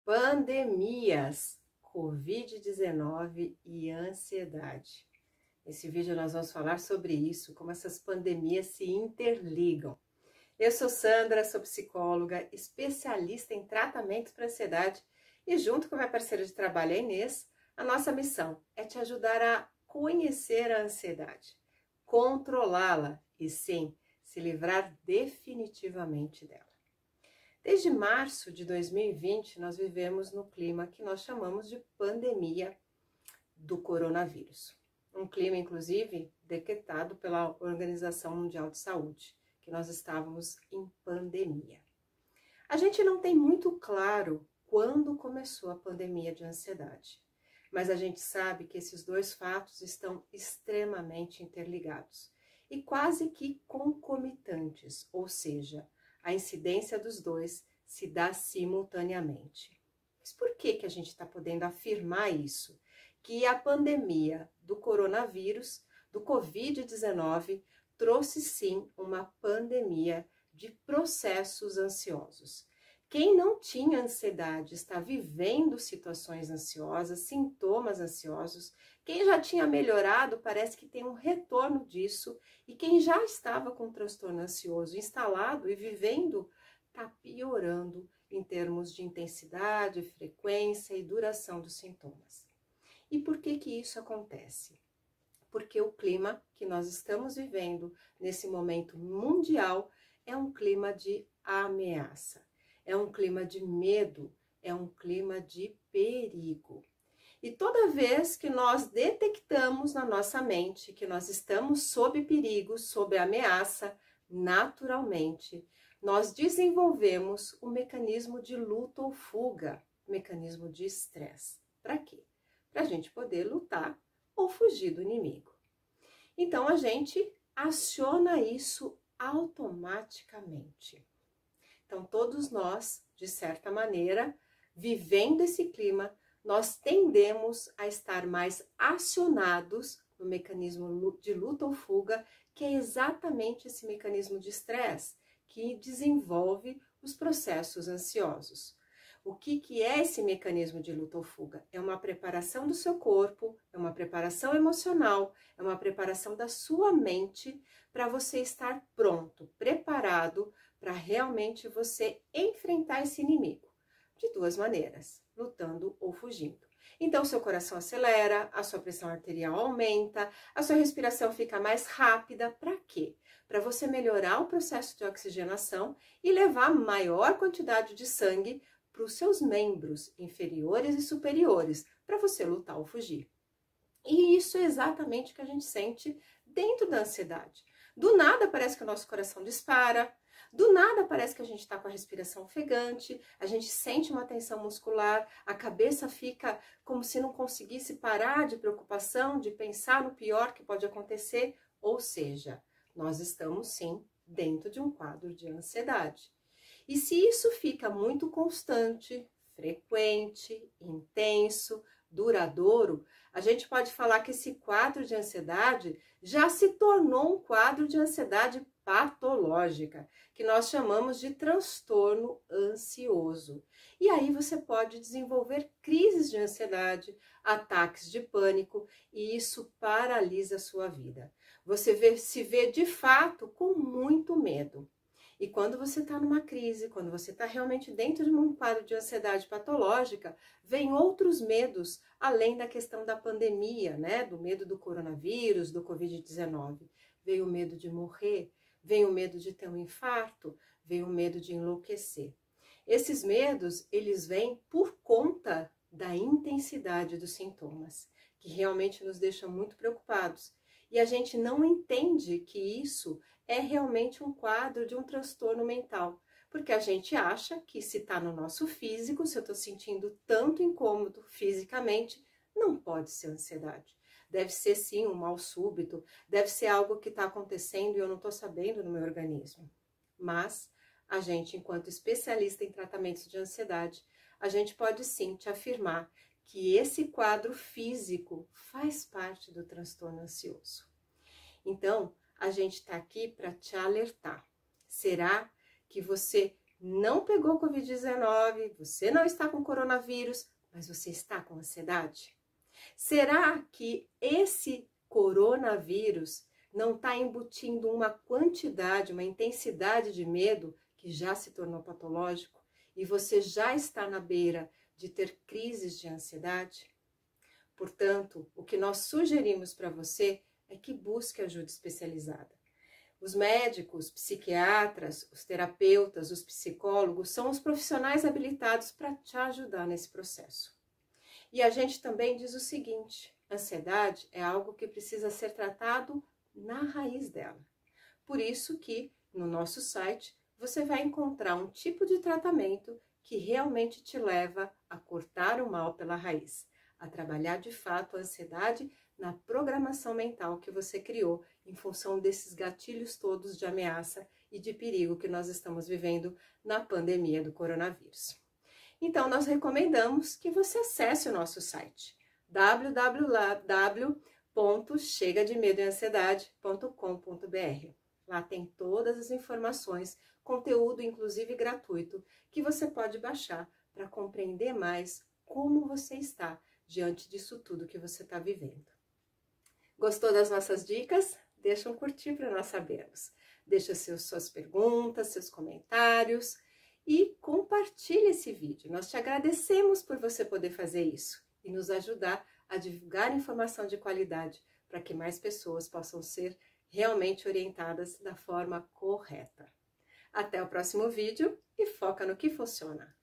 Pandemias, Covid-19 e ansiedade. Nesse vídeo nós vamos falar sobre isso, como essas pandemias se interligam. Eu sou Sandra, sou psicóloga, especialista em tratamento para ansiedade e junto com minha parceira de trabalho, a Inês, a nossa missão é te ajudar a conhecer a ansiedade, controlá-la e sim, se livrar definitivamente dela. Desde março de 2020, nós vivemos no clima que nós chamamos de pandemia do coronavírus. Um clima, inclusive, decretado pela Organização Mundial de Saúde, que nós estávamos em pandemia. A gente não tem muito claro quando começou a pandemia de ansiedade, mas a gente sabe que esses dois fatos estão extremamente interligados e quase que concomitantes, ou seja, a incidência dos dois se dá simultaneamente. Mas por que a gente está podendo afirmar isso? Que a pandemia do coronavírus, do Covid-19, trouxe sim uma pandemia de processos ansiosos. Quem não tinha ansiedade está vivendo situações ansiosas, sintomas ansiosos. Quem já tinha melhorado parece que tem um retorno disso. E quem já estava com transtorno ansioso instalado e vivendo, está piorando em termos de intensidade, frequência e duração dos sintomas. E por que isso acontece? Porque o clima que nós estamos vivendo nesse momento mundial é um clima de ameaça. É um clima de medo, é um clima de perigo. E toda vez que nós detectamos na nossa mente que nós estamos sob perigo, sob ameaça, naturalmente, nós desenvolvemos o mecanismo de luta ou fuga, o mecanismo de estresse. Para quê? Para a gente poder lutar ou fugir do inimigo. Então, a gente aciona isso automaticamente. Então, todos nós, de certa maneira, vivendo esse clima, nós tendemos a estar mais acionados no mecanismo de luta ou fuga, que é exatamente esse mecanismo de estresse que desenvolve os processos ansiosos. O que é esse mecanismo de luta ou fuga? É uma preparação do seu corpo, é uma preparação emocional, é uma preparação da sua mente para você estar pronto, preparado para realmente você enfrentar esse inimigo. De duas maneiras, lutando ou fugindo. Então, seu coração acelera, a sua pressão arterial aumenta, a sua respiração fica mais rápida. Para quê? Para você melhorar o processo de oxigenação e levar maior quantidade de sangue para os seus membros inferiores e superiores, para você lutar ou fugir. E isso é exatamente o que a gente sente dentro da ansiedade. Do nada parece que o nosso coração dispara, do nada parece que a gente está com a respiração ofegante, a gente sente uma tensão muscular, a cabeça fica como se não conseguisse parar de preocupação, de pensar no pior que pode acontecer, ou seja, nós estamos sim dentro de um quadro de ansiedade. E se isso fica muito constante, frequente, intenso, duradouro, a gente pode falar que esse quadro de ansiedade já se tornou um quadro de ansiedade patológica, que nós chamamos de transtorno ansioso. E aí você pode desenvolver crises de ansiedade, ataques de pânico, e isso paralisa a sua vida. Você se vê de fato com muito medo. E quando você está numa crise, quando você está realmente dentro de um quadro de ansiedade patológica, vem outros medos, além da questão da pandemia, né? Do medo do coronavírus, do Covid-19. Vem o medo de morrer, vem o medo de ter um infarto, vem o medo de enlouquecer. Esses medos, eles vêm por conta da intensidade dos sintomas, que realmente nos deixam muito preocupados. E a gente não entende que isso é realmente um quadro de um transtorno mental, porque a gente acha que se está no nosso físico, se eu estou sentindo tanto incômodo fisicamente, não pode ser ansiedade. Deve ser sim um mal súbito, deve ser algo que está acontecendo e eu não estou sabendo no meu organismo. Mas a gente, enquanto especialista em tratamentos de ansiedade, a gente pode sim te afirmar que esse quadro físico faz parte do transtorno ansioso. Então, a gente está aqui para te alertar. Será que você não pegou Covid-19, você não está com coronavírus, mas você está com ansiedade? Será que esse coronavírus não está embutindo uma quantidade, uma intensidade de medo que já se tornou patológico e você já está na beira de ter crises de ansiedade? Portanto, o que nós sugerimos para você é que busque ajuda especializada. Os médicos, psiquiatras, os terapeutas, os psicólogos são os profissionais habilitados para te ajudar nesse processo. E a gente também diz o seguinte: ansiedade é algo que precisa ser tratado na raiz dela. Por isso que no nosso site você vai encontrar um tipo de tratamento que realmente te leva a cortar o mal pela raiz, a trabalhar de fato a ansiedade na programação mental que você criou em função desses gatilhos todos de ameaça e de perigo que nós estamos vivendo na pandemia do coronavírus. Então, nós recomendamos que você acesse o nosso site www.chegademedoeansiedade.com.br. Lá tem todas as informações, conteúdo inclusive gratuito, que você pode baixar para compreender mais como você está diante disso tudo que você está vivendo. Gostou das nossas dicas? Deixa um curtir para nós sabermos. Deixa suas perguntas, seus comentários e compartilhe esse vídeo. Nós te agradecemos por você poder fazer isso e nos ajudar a divulgar informação de qualidade para que mais pessoas possam ser realmente orientadas da forma correta. Até o próximo vídeo e foca no que funciona.